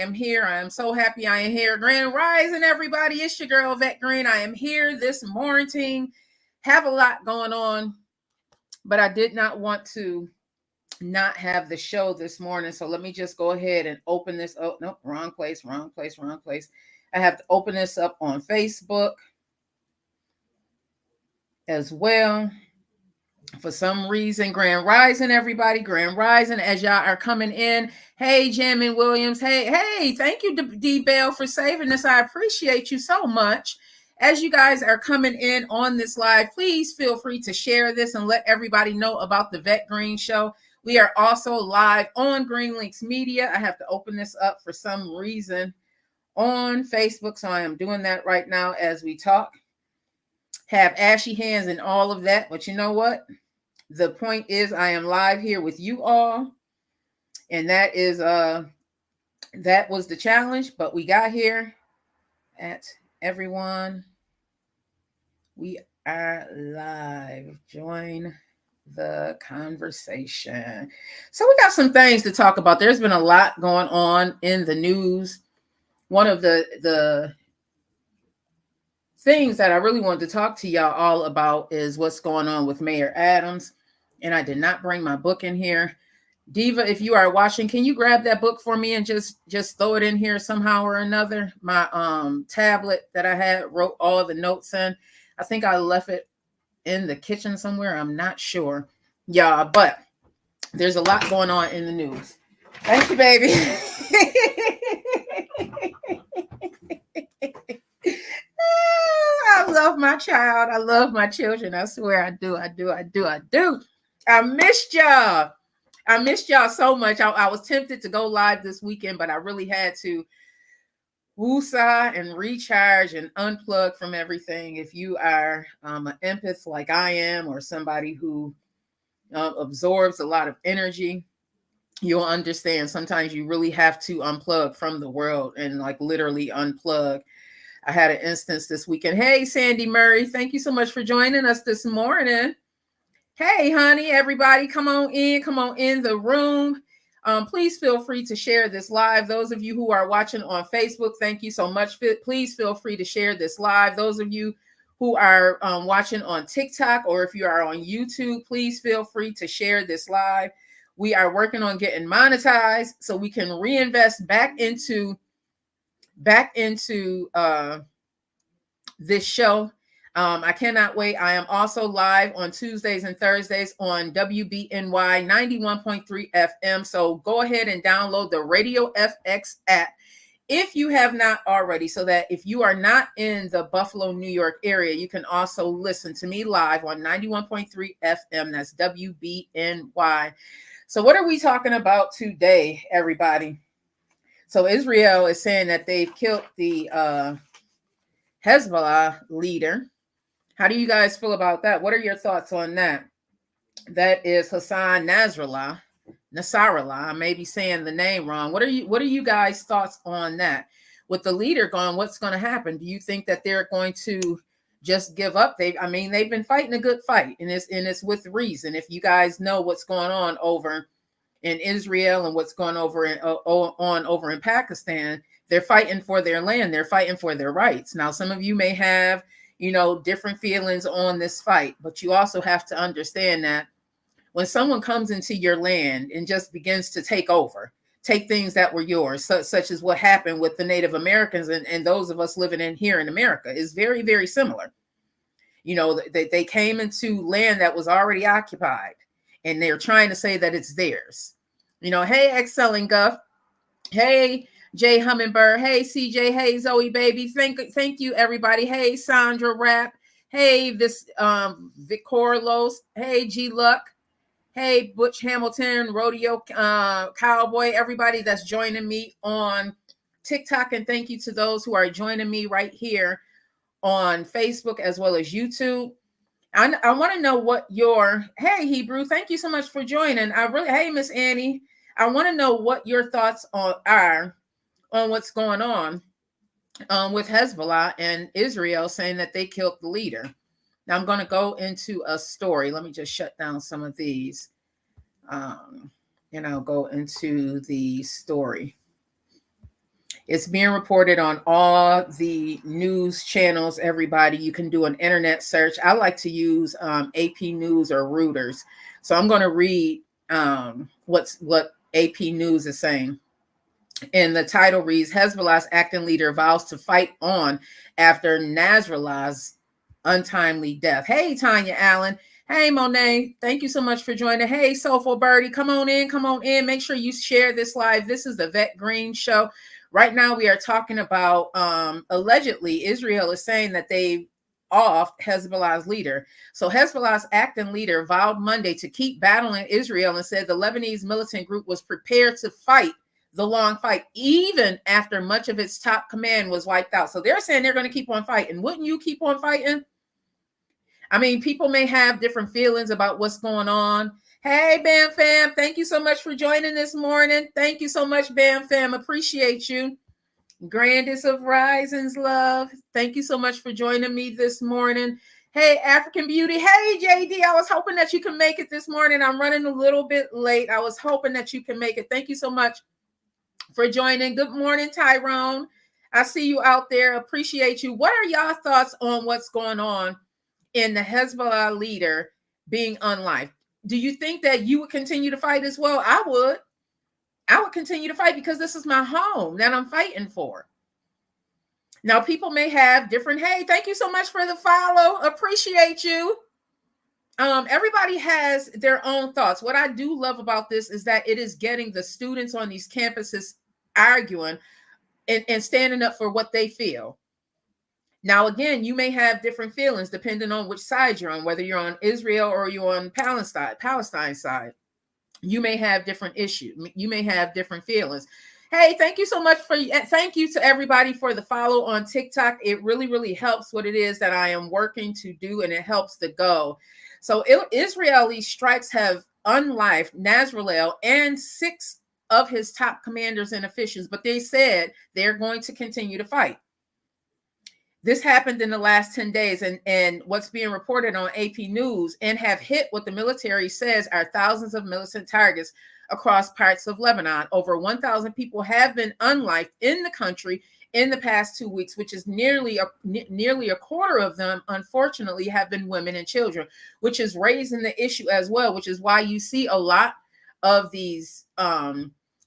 am here. I am so happy I am here. Grand Rising, everybody. It's your girl, VETTE GREEN. I am here this morning. Have a lot going on, but I did not want to not have the show this morning. So let me just go ahead and open this. Oh, no, wrong place. I have to open this up on Facebook as well. For some reason, Grand Rising, everybody. Grand Rising, as y'all are coming in. Hey, Jamin Williams. Hey, thank you, D Bell, for saving this. I appreciate you so much. As you guys are coming in on this live, please feel free to share this and let everybody know about the VETTE GREEN Show. We are also live on Green Links Media. I have to open this up for some reason on Facebook, so I am doing that right now as we talk. Have ashy hands and all of that, but you know what? The point is I am live here with you all, and that was the challenge, but we got here at everyone. We are live. Join the conversation. So we got some things to talk about. There's been a lot going on in the news. One of the things that I really wanted to talk to y'all all about is what's going on with Mayor Adams. And I did not bring my book in here. Diva, if you are watching, can you grab that book for me and just throw it in here somehow or another? My tablet that I had wrote all the notes in. I think I left it in the kitchen somewhere. I'm not sure. Yeah, but there's a lot going on in the news. Thank you, baby. I love my child. I love my children. I swear I do. I missed y'all. I missed y'all so much. I was tempted to go live this weekend, but I really had to woosah and recharge and unplug from everything. If you are an empath like I am, or somebody who absorbs a lot of energy, you'll understand sometimes you really have to unplug from the world and like literally unplug. I had an instance this weekend. Hey, Sandy Murray, thank you so much for joining us this morning. Hey, honey, everybody, come on in the room. Please feel free to share this live. Those of you who are watching on Facebook, thank you so much. Please feel free to share this live. Those of you who are watching on TikTok, or if you are on YouTube, please feel free to share this live. We are working on getting monetized so we can reinvest back into this show. I cannot wait. I am also live on Tuesdays and Thursdays on WBNY 91.3 FM. So go ahead and download the Radio FX app if you have not already, so that if you are not in the Buffalo, New York area, you can also listen to me live on 91.3 FM. That's WBNY. So what are we talking about today, everybody? So Israel is saying that they've killed the Hezbollah leader. How do you guys feel about that? What are your thoughts on that? That is Hassan Nasrallah. I may be saying the name wrong. What are you guys' thoughts on that? With the leader gone, what's going to happen? Do you think that they're going to just give up? They've been fighting a good fight, and it's with reason. If you guys know what's going on over in Israel and what's going over in Pakistan, they're fighting for their land. They're fighting for their rights. Now, some of you may have different feelings on this fight, but you also have to understand that when someone comes into your land and just begins to take things that were yours, such as what happened with the Native Americans and those of us living in here in America, is very, very similar. They came into land that was already occupied, and they're trying to say that it's theirs. Hey, Excelling Guff. Hey, Jay Hummingbird. Hey, CJ. Hey, Zoe Baby. Thank you, everybody. Hey, Sandra Rapp. Hey, Vic Corlos. Hey, G Luck. Hey, Butch Hamilton, Rodeo Cowboy. Everybody that's joining me on TikTok, and thank you to those who are joining me right here on Facebook as well as YouTube. I want to know what hey, Hebrew. Thank you so much for joining. Hey, Miss Annie. I want to know what your thoughts are on what's going on with Hezbollah and Israel saying that they killed the leader. Now I'm going to go into a story. Let me just shut down some of these. And I'll go into the story. It's being reported on all the news channels, everybody. You can do an internet search. I like to use AP News or Reuters. So I'm going to read what AP News is saying. And the title reads, Hezbollah's acting leader vows to fight on after Nasrallah's untimely death. Hey, Tanya Allen. Hey, Monet. Thank you so much for joining. Hey, Soulful Birdie. Come on in. Come on in. Make sure you share this live. This is the VETTE Green Show. Right now, we are talking about allegedly Israel is saying that they off Hezbollah's leader. So Hezbollah's acting leader vowed Monday to keep battling Israel and said the Lebanese militant group was prepared to fight the long fight, even after much of its top command was wiped out. So they're saying they're going to keep on fighting. Wouldn't you keep on fighting? I mean, people may have different feelings about what's going on. Hey, Bam Fam, thank you so much for joining this morning. Thank you so much, Bam Fam. Appreciate you. Grandest of Risings, love. Thank you so much for joining me this morning. Hey, African Beauty. Hey, JD. I was hoping that you can make it this morning. I'm running a little bit late. I was hoping that you can make it. Thank you so much for joining. Good morning, Tyrone. I see you out there. Appreciate you. What are y'all thoughts on what's going on in the Hezbollah leader being unlived? Do you think that you would continue to fight as well? I would. I would continue to fight because this is my home that I'm fighting for. Now, people may have different, hey, thank you so much for the follow. Appreciate you. Everybody has their own thoughts. What I do love about this is that it is getting the students on these campuses arguing and standing up for what they feel. Now, again, you may have different feelings depending on which side you're on, whether you're on Israel or you're on Palestine side. You may have different issues. You may have different feelings. Hey, thank you so much thank you to everybody for the follow on TikTok. It really, really helps what it is that I am working to do, and it helps the go. So Israeli strikes have unlived Nasrallah and 6 of his top commanders and officials, but they said they're going to continue to fight. This happened in the last 10 days, and what's being reported on AP News, and have hit what the military says are thousands of militant targets across parts of Lebanon. Over 1,000 people have been unlived in the country in the past 2 weeks, which is nearly a quarter of them, unfortunately, have been women and children, which is raising the issue as well, which is why you see a lot of these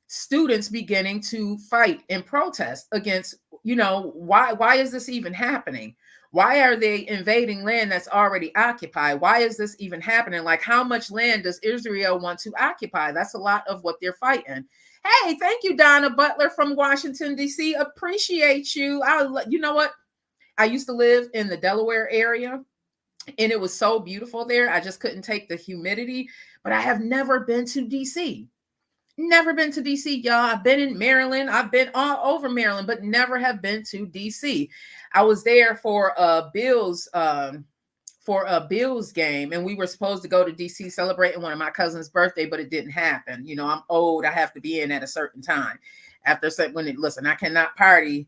students beginning to fight and protest against, why is this even happening? Why are they invading land that's already occupied? Why is this even happening? Like, how much land does Israel want to occupy? That's a lot of what they're fighting. Hey, thank you, Donna Butler from Washington, D.C. Appreciate you. You know what? I used to live in the Delaware area, and it was so beautiful there. I just couldn't take the humidity, but I have never been to D.C. Never been to DC, y'all. I've been in Maryland. I've been all over Maryland, but never have been to DC. I was there for a Bills game, and we were supposed to go to DC celebrating one of my cousin's birthday, but it didn't happen. I'm old. I have to be in at a certain time. Listen, I cannot party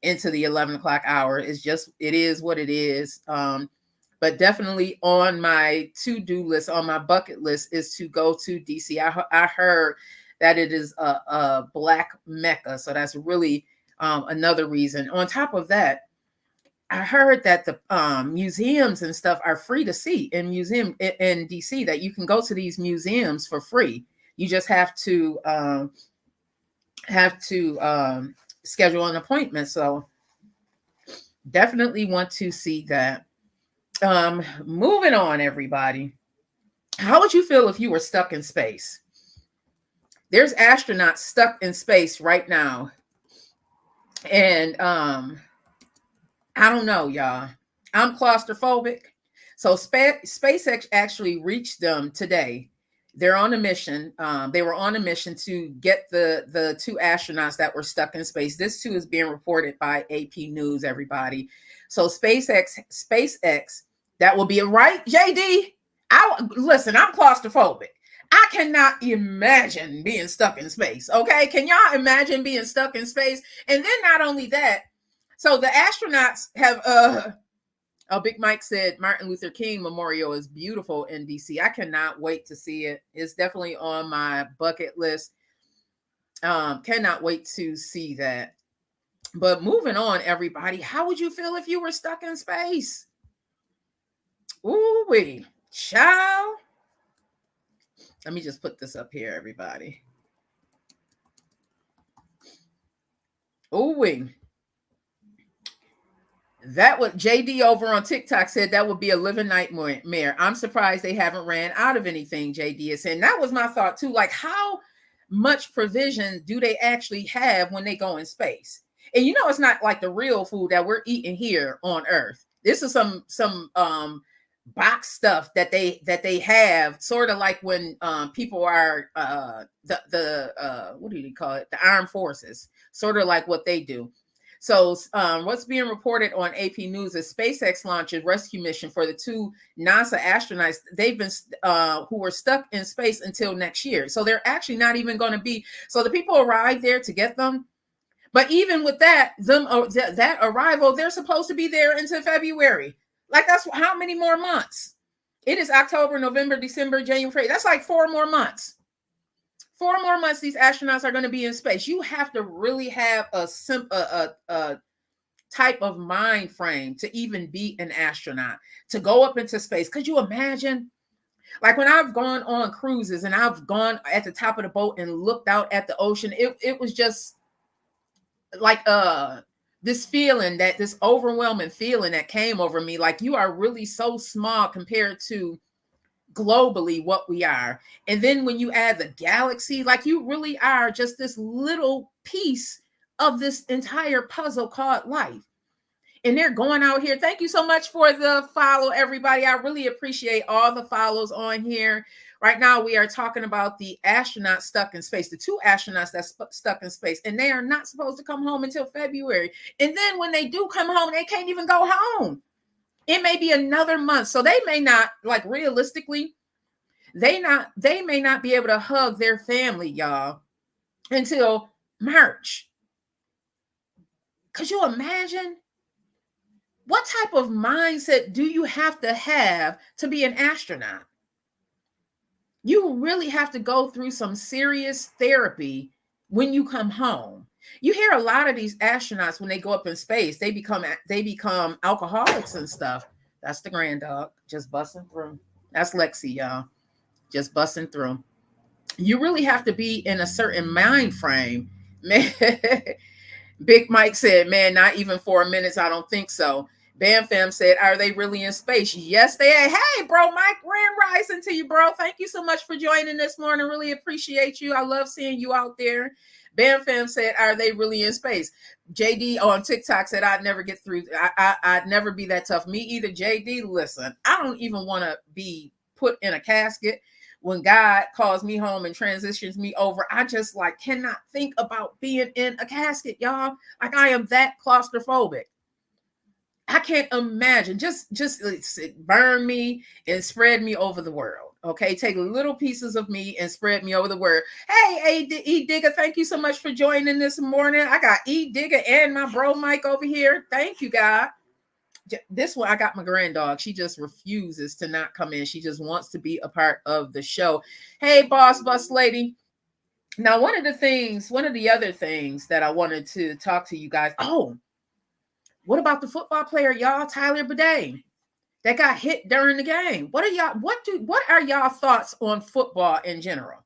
into the 11 o'clock hour. It is what it is. But definitely on my to-do list, on my bucket list, is to go to DC. I heard that it is a Black Mecca. So that's really another reason. On top of that, I heard that the museums and stuff are free to see in DC, that you can go to these museums for free. You just have to schedule an appointment. So definitely want to see that. Moving on, everybody. How would you feel if you were stuck in space? There's astronauts stuck in space right now. And I don't know, y'all. I'm claustrophobic. So SpaceX actually reached them today. They're on a mission. They were on a mission to get the 2 astronauts that were stuck in space. This too is being reported by AP News, everybody. So SpaceX, that will be right, JD. Listen, I'm claustrophobic. I cannot imagine being stuck in space. Okay. Can y'all imagine being stuck in space? And then not only that, so the astronauts have, Big Mike said Martin Luther King Memorial is beautiful in DC. I cannot wait to see it. It's definitely on my bucket list. Cannot wait to see that. But moving on, everybody, how would you feel if you were stuck in space? Ooh wee, child. Let me just put this up here, everybody. Ooh wee. That what JD over on TikTok said, that would be a living nightmare. I'm surprised they haven't ran out of anything, JD is saying. That was my thought too. Like, how much provision do they actually have when they go in space? And you know, it's not like the real food that we're eating here on Earth. This is some box stuff that they have, sort of like when people are the what do you call it? The armed forces, sort of like what they do. So what's being reported on AP News is SpaceX launched a rescue mission for the two NASA astronauts. They've been who were stuck in space until next year. So they're actually not even going to be. So the people arrived there to get them. But even with that, that arrival, they're supposed to be there until February. Like, that's how many more months? It is October, November, December, January. That's like 4 more months. 4 more months these astronauts are going to be in space. You have to really have a type of mind frame to even be an astronaut, to go up into space. Could you imagine? Like, when I've gone on cruises and I've gone at the top of the boat and looked out at the ocean, it was just like this feeling, that this overwhelming feeling that came over me. Like, you are really so small compared to globally what we are. And then when you add the galaxy, like, you really are just this little piece of this entire puzzle called life. And they're going out here. Thank you so much for the follow, everybody. I really appreciate all the follows on here. Right now, we are talking about the astronauts stuck in space, the 2 astronauts that's stuck in space, and they are not supposed to come home until February. And then when they do come home, they can't even go home. It may be another month. So they may not, like, realistically, they may not be able to hug their family, y'all, until March. Could you imagine? What type of mindset do you have to be an astronaut? You really have to go through some serious therapy when you come home. You hear a lot of these astronauts, when they go up in space, they become alcoholics and stuff. That's the grand dog just busting through. That's Lexi, y'all, just busting through. You really have to be in a certain mind frame, man. Big Mike said, man, not even 4 minutes. I don't think so. Bam Fam said, are they really in space? Yes, they are. Hey, bro, Mike, grand rising to you, bro. Thank you so much for joining this morning. Really appreciate you. I love seeing you out there. Bam Fam said, are they really in space? JD on TikTok said, I'd never get through. I'd never be that tough. Me either, JD. Listen, I don't even want to be put in a casket. When God calls me home and transitions me over, I just cannot think about being in a casket, y'all. Like, I am that claustrophobic. I can't imagine. Just burn me and spread me over the world. Okay, take little pieces of me and spread me over the world. Hey, E Digger, thank you so much for joining this morning. I got E Digger and my bro Mike over here. Thank you, God. This one, I got my grand dog. She just refuses to not come in. She just wants to be a part of the show. Hey, boss bus lady. Now, one of the other things that I wanted to talk to you guys. Oh, what about the football player, y'all, Tyler Bidet, that got hit during the game? What are y'all thoughts on football in general?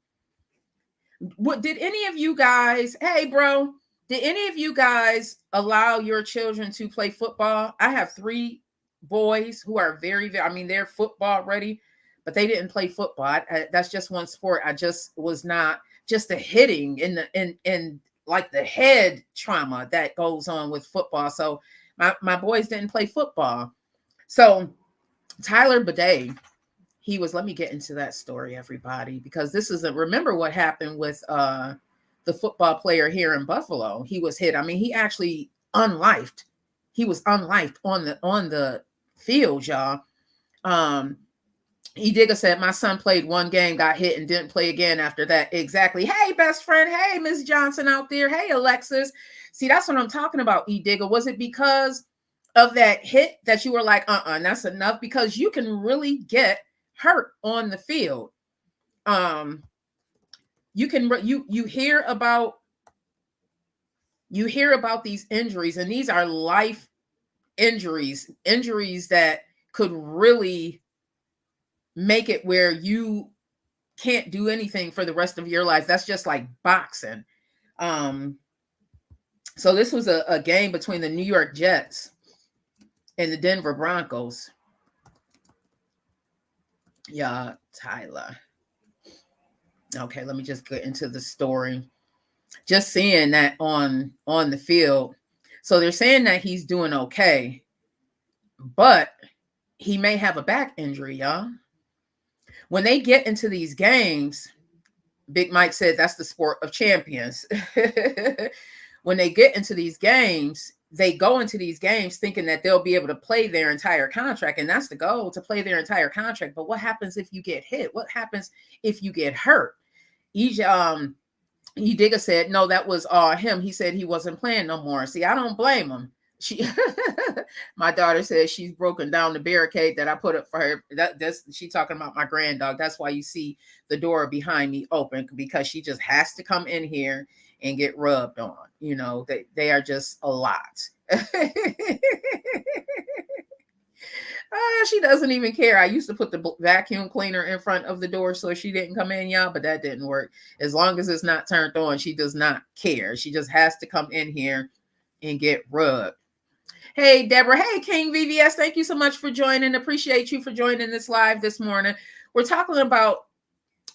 Did any of you guys, hey, bro, did any of you guys allow your children to play football? I have 3 boys who are very, they're football ready, but they didn't play football. That's just one sport. I just was not, just the hitting in like the head trauma that goes on with football. So my boys didn't play football. So Tyler Bidet, he was, let me get into that story, everybody, because this isn't, remember what happened with the football player here in Buffalo. He was hit. He actually unlifed. He was unlifed on the field, y'all. E Digger said, my son played 1 game, got hit, and didn't play again after that. Exactly. Hey, best friend. Hey, Miss Johnson out there. Hey, Alexis. See, that's what I'm talking about, E Digger. Was it because of that hit that you were like, that's enough? Because you can really get hurt on the field. You hear about you hear about these injuries, and these are life injuries that could really make it where you can't do anything for the rest of your life. That's just like boxing. So this was a game between the New York Jets and the Denver Broncos. Yeah, Tyler. Okay, let me just get into the story. Just seeing that on the field. So they're saying that he's doing okay, but he may have a back injury, y'all. When they get into these games, Big Mike said that's the sport of champions. When they get into these games, they go into these games thinking that they'll be able to play their entire contract. And that's the goal, to play their entire contract. But what happens if you get hit? What happens if you get hurt? Digga said, no, that was him. He said he wasn't playing no more. See, I don't blame him. My daughter says she's broken down the barricade that I put up for her. She talking about my grand dog. That's why you see the door behind me open, because she just has to come in here and get rubbed on. You know, they are just a lot. She doesn't even care. I used to put the vacuum cleaner in front of the door so she didn't come in, y'all, but that didn't work. As long as it's not turned on, she does not care. She just has to come in here and get rubbed. Hey, Deborah. Hey, King VVS. Thank you so much for joining. Appreciate you for joining this live this morning. We're talking about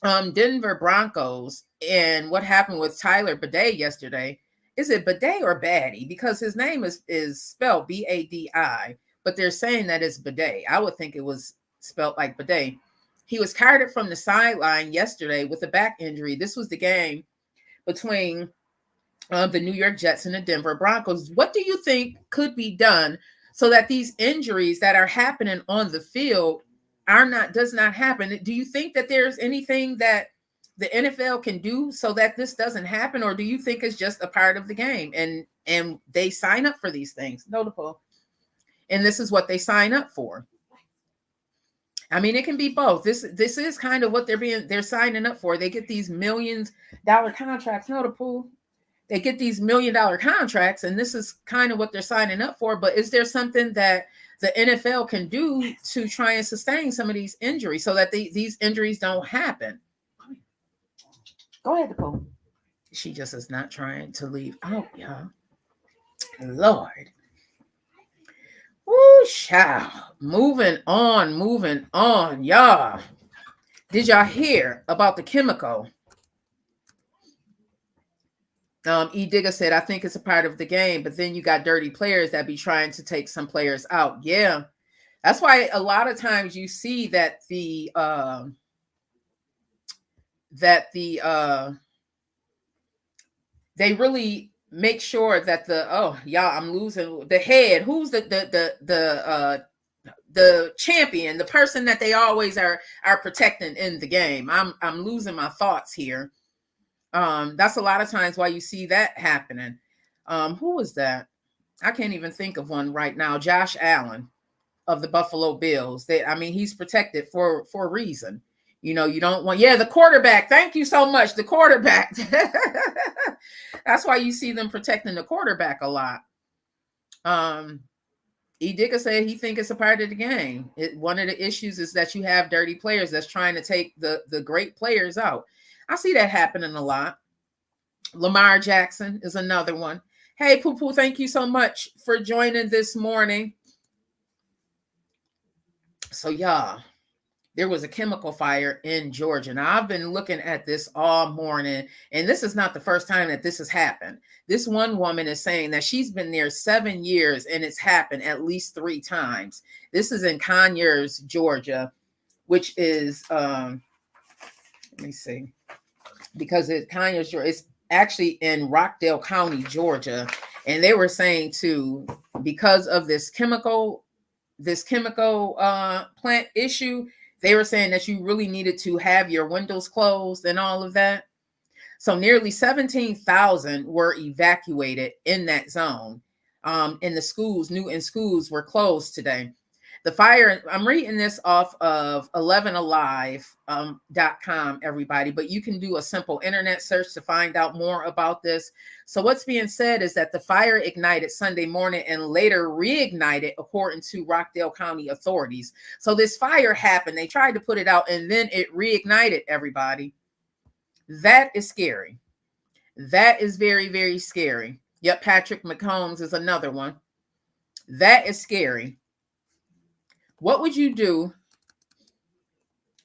Denver Broncos and what happened with Tyler Bidet yesterday. Is it Bidet or Baddy? Because his name is spelled B-A-D-I, but they're saying that it's Bidet. I would think it was spelled like Bidet. He was carted from the sideline yesterday with a back injury. This was the game between the New York Jets and the Denver Broncos. What do you think could be done so that these injuries that are happening on the field does not happen? Do you think that there's anything that the NFL can do so that this doesn't happen, or do you think it's just a part of the game and they sign up for these things? Notable. And this is what they sign up for. I mean, it can be both. This is kind of what they're signing up for. They get these $1 million contracts. Notable. They get these $1 million contracts, and this is kind of what they're signing up for. But is there something that the NFL can do to try and sustain some of these injuries so that these injuries don't happen? Go ahead, Nicole. She just is not trying to leave out, y'all. Lord. Woo, child. Moving on, y'all. Did y'all hear about the chemical? Digga said, I think it's a part of the game, but then you got dirty players that be trying to take some players out. Yeah. That's why a lot of times you see that they really make sure that I'm losing the head. Who's the champion, the person that they always are protecting in the game. I'm losing my thoughts here. That's a lot of times why you see that happening. Who was that? I can't even think of one right now. Josh Allen of the Buffalo Bills. He's protected for a reason. You know, you don't want, the quarterback. Thank you so much. The quarterback. That's why you see them protecting the quarterback a lot. Digga said he think it's a part of the game. One of the issues is that you have dirty players that's trying to take the great players out. I see that happening a lot. Lamar Jackson is another one. Hey, Poo Poo, thank you so much for joining this morning. So, y'all, there was a chemical fire in Georgia. Now, I've been looking at this all morning, and this is not the first time that this has happened. This one woman is saying that she's been there 7 years, and it's happened at least 3 times. This is in Conyers, Georgia, which is, let me see. Because Conyers, it's actually in Rockdale County, Georgia. And they were saying too, because of this chemical plant issue, they were saying that you really needed to have your windows closed and all of that. So nearly 17,000 were evacuated in that zone. And the schools, Newton schools, were closed today. The fire, I'm reading this off of 11alive.com, everybody, but you can do a simple internet search to find out more about this. So what's being said is that the fire ignited Sunday morning and later reignited, according to Rockdale County authorities. So this fire happened. They tried to put it out and then it reignited, everybody. That is scary. That is very, very scary. Yep, Patrick McCombs is another one. That is scary. What would you do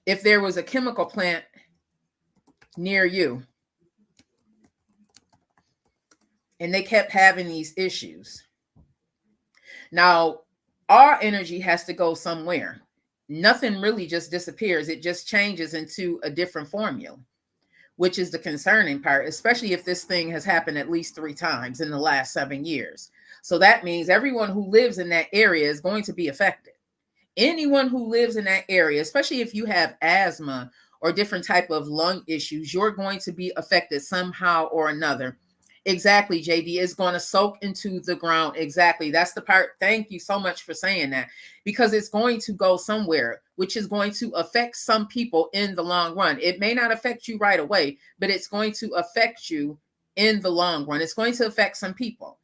if there was a chemical plant near you and they kept having these issues? Now, our energy has to go somewhere. Nothing really just disappears. It just changes into a different formula, which is the concerning part, especially if this thing has happened at least 3 times in the last 7 years. So that means everyone who lives in that area is going to be affected. Anyone who lives in that area, especially if you have asthma or different type of lung issues, you're going to be affected somehow or another. Exactly, JD, is going to soak into the ground. Exactly. That's the part. Thank you so much for saying that, because it's going to go somewhere, which is going to affect some people in the long run. It may not affect you right away, but it's going to affect you in the long run. It's going to affect some people.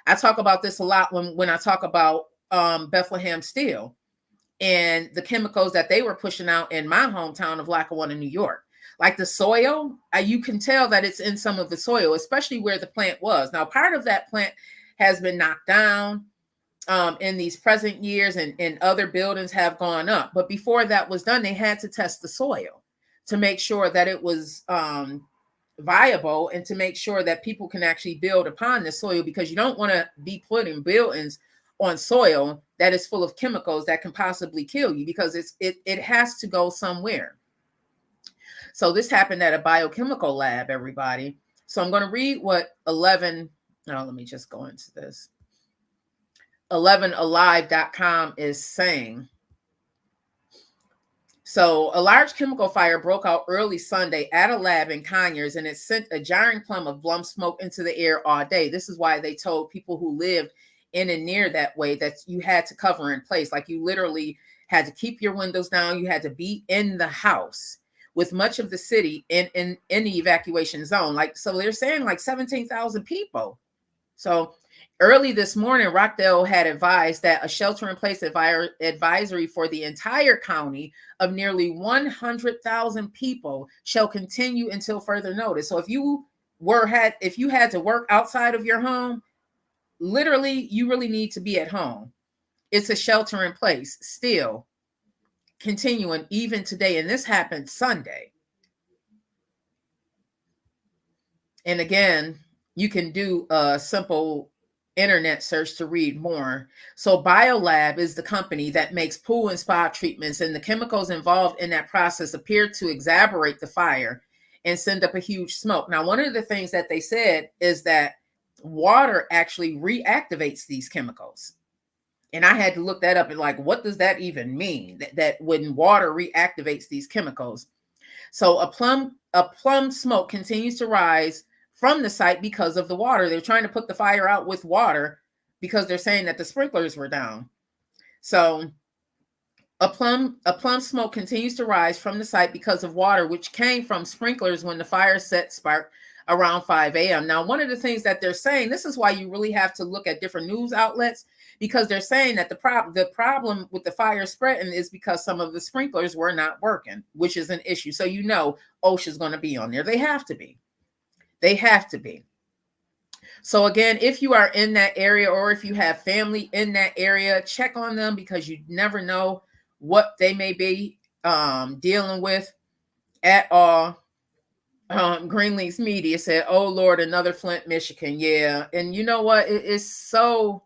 I talk about this a lot when I talk about Bethlehem Steel and the chemicals that they were pushing out in my hometown of Lackawanna, New York. Like the soil, you can tell that it's in some of the soil, especially where the plant was. Now, part of that plant has been knocked down in these present years, and other buildings have gone up. But before that was done, they had to test the soil to make sure that it was viable and to make sure that people can actually build upon the soil, because you don't want to be putting buildings on soil that is full of chemicals that can possibly kill you, because it has to go somewhere. So this happened at a biochemical lab, everybody. So I'm going to read what let me just go into this. 11alive.com is saying. So a large chemical fire broke out early Sunday at a lab in Conyers, and it sent a jarring plume of blum smoke into the air all day. This is why they told people who lived in and near that way that you had to cover in place. Like, you literally had to keep your windows down. You had to be in the house, with much of the city in the evacuation zone. Like, so they're saying like 17,000 people. So early this morning, Rockdale had advised that a shelter-in-place advisory for the entire county of nearly 100,000 people shall continue until further notice. So if you had to work outside of your home, literally, you really need to be at home. It's a shelter-in-place still continuing even today, and this happened Sunday. And again, you can do a simple internet search to read more. So BioLab is the company that makes pool and spa treatments, and the chemicals involved in that process appear to exacerbate the fire and send up a huge smoke. Now, one of the things that they said is that water actually reactivates these chemicals. And I had to look that up and like, what does that even mean? That when water reactivates these chemicals. So a plum smoke continues to rise from the site because of the water. They're trying to put the fire out with water because they're saying that the sprinklers were down. So a plum smoke continues to rise from the site because of water, which came from sprinklers when the fire sparked around 5 a.m. Now, one of the things that they're saying, this is why you really have to look at different news outlets, because they're saying that the problem with the fire spreading is because some of the sprinklers were not working, which is an issue. So OSHA's going to be on there. They have to be. They have to be. So again, if you are in that area, or if you have family in that area, check on them, because you never know what they may be dealing with at all. Greenleaf's Media said, "Oh Lord, another Flint, Michigan." Yeah, and you know what? It's so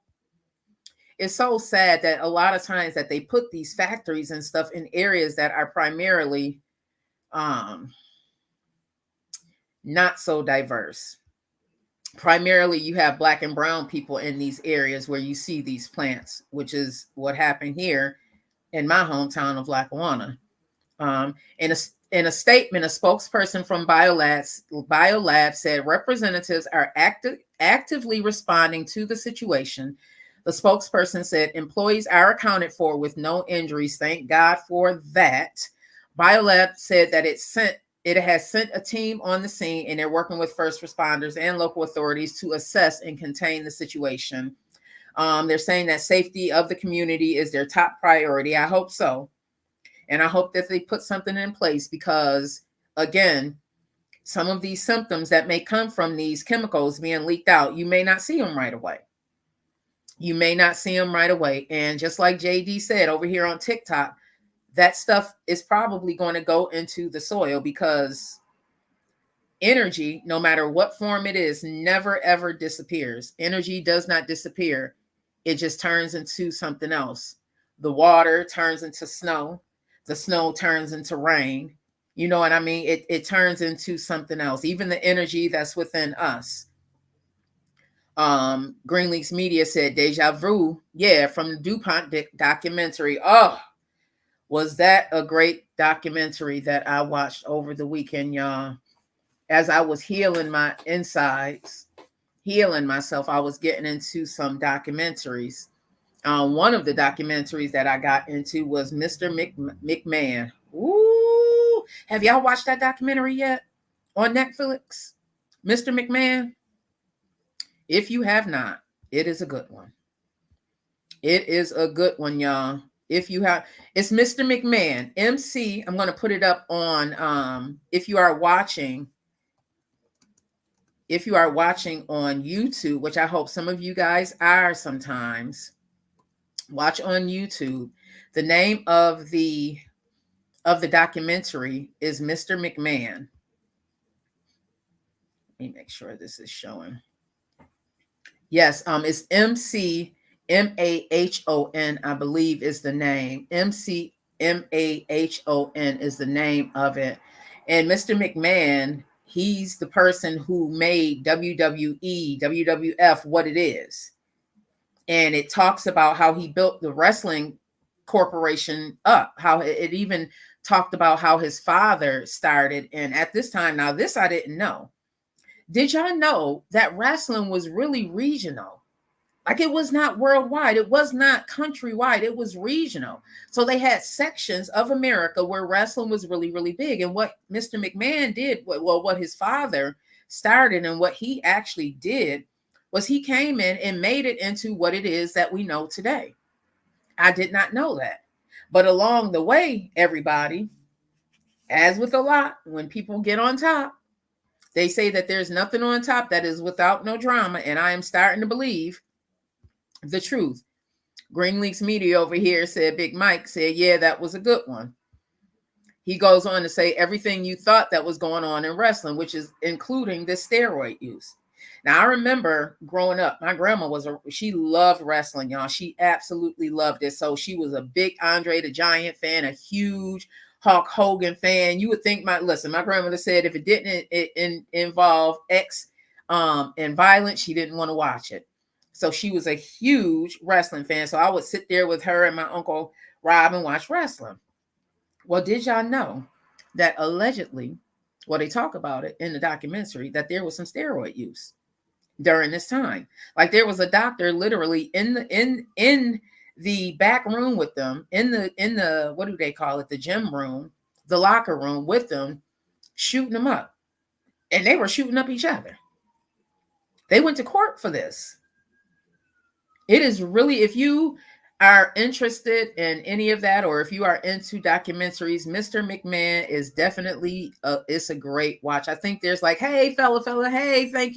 sad that a lot of times that they put these factories and stuff in areas that are primarily not so diverse. Primarily, you have Black and brown people in these areas where you see these plants, which is what happened here in my hometown of Lackawanna. In a statement, a spokesperson from BioLab said representatives are actively responding to the situation. The spokesperson said employees are accounted for with no injuries. Thank God for that. BioLab said that it has sent a team on the scene, and they're working with first responders and local authorities to assess and contain the situation. They're saying that safety of the community is their top priority. I hope so. And I hope that they put something in place because, again, some of these symptoms that may come from these chemicals being leaked out, you may not see them right away. You may not see them right away. And just like JD said over here on TikTok, that stuff is probably going to go into the soil because energy, no matter what form it is, never, ever disappears. Energy does not disappear. It just turns into something else. The water turns into snow. The snow turns into rain. You know what I mean? It turns into something else. Even the energy that's within us. Greenleaf's Media said deja vu. Yeah, from the DuPont documentary. Oh, was that a great documentary that I watched over the weekend, y'all? As I was healing my insides, healing myself, I was getting into some documentaries. One of the documentaries that I got into was Mr. McMahon. Ooh, have y'all watched that documentary yet on Netflix? Mr. McMahon? If you have not, it is a good one. It is a good one, y'all. If you have, it's Mr. McMahon, MC. I'm going to put it up on, if you are watching on YouTube, which I hope some of you guys are sometimes, watch on YouTube. The name of the documentary is Mr. McMahon. Let me make sure this is showing. Yes, it's MC MAHON, I believe is the name. MC MAHON is the name of it. And Mr. McMahon, he's the person who made WWE, WWF what it is. And it talks about how he built the wrestling corporation up, how it even talked about how his father started. And at this time, now this I didn't know. Did y'all know that wrestling was really regional? Like it was not worldwide. It was not countrywide. It was regional. So they had sections of America where wrestling was really, really big. And what Mr. McMahon did, well, what his father started and what he actually did was he came in and made it into what it is that we know today. I did not know that. But along the way, everybody, as with a lot, when people get on top, they say that there's nothing on top that is without no drama. And I am starting to believe the truth. Greenleaf's Media over here said, Big Mike said, yeah, that was a good one. He goes on to say everything you thought that was going on in wrestling, which is including the steroid use. Now, I remember growing up, my grandma she loved wrestling, y'all. She absolutely loved it. So she was a big Andre the Giant fan, a huge Hulk Hogan fan. You would think my grandmother said if it didn't involve and violence, she didn't want to watch it. So she was a huge wrestling fan. So I would sit there with her and my uncle Rob and watch wrestling. Well, did y'all know that allegedly, they talk about it in the documentary, that there was some steroid use during this time? Like there was a doctor literally in the back room with them, in the what do they call it, the gym room, the locker room with them, shooting them up. And they were shooting up each other. They went to court for this. It is really, if you are interested in any of that, or if you are into documentaries, Mr. McMahon is definitely it's a great watch. I think there's like, hey, fella, hey, thank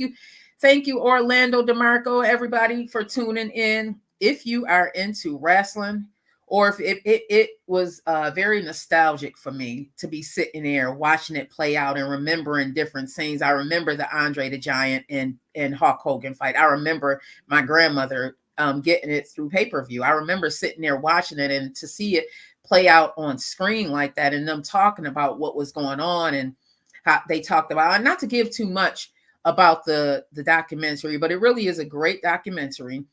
you, Orlando DeMarco, everybody for tuning in. If you are into wrestling, or if it was very nostalgic for me to be sitting there watching it play out and remembering different scenes. I remember the Andre the Giant and Hulk Hogan fight. I remember my grandmother getting it through pay-per-view. I remember sitting there watching it, and to see it play out on screen like that, and them talking about what was going on and how they talked about, and not to give too much about the documentary, but it really is a great documentary.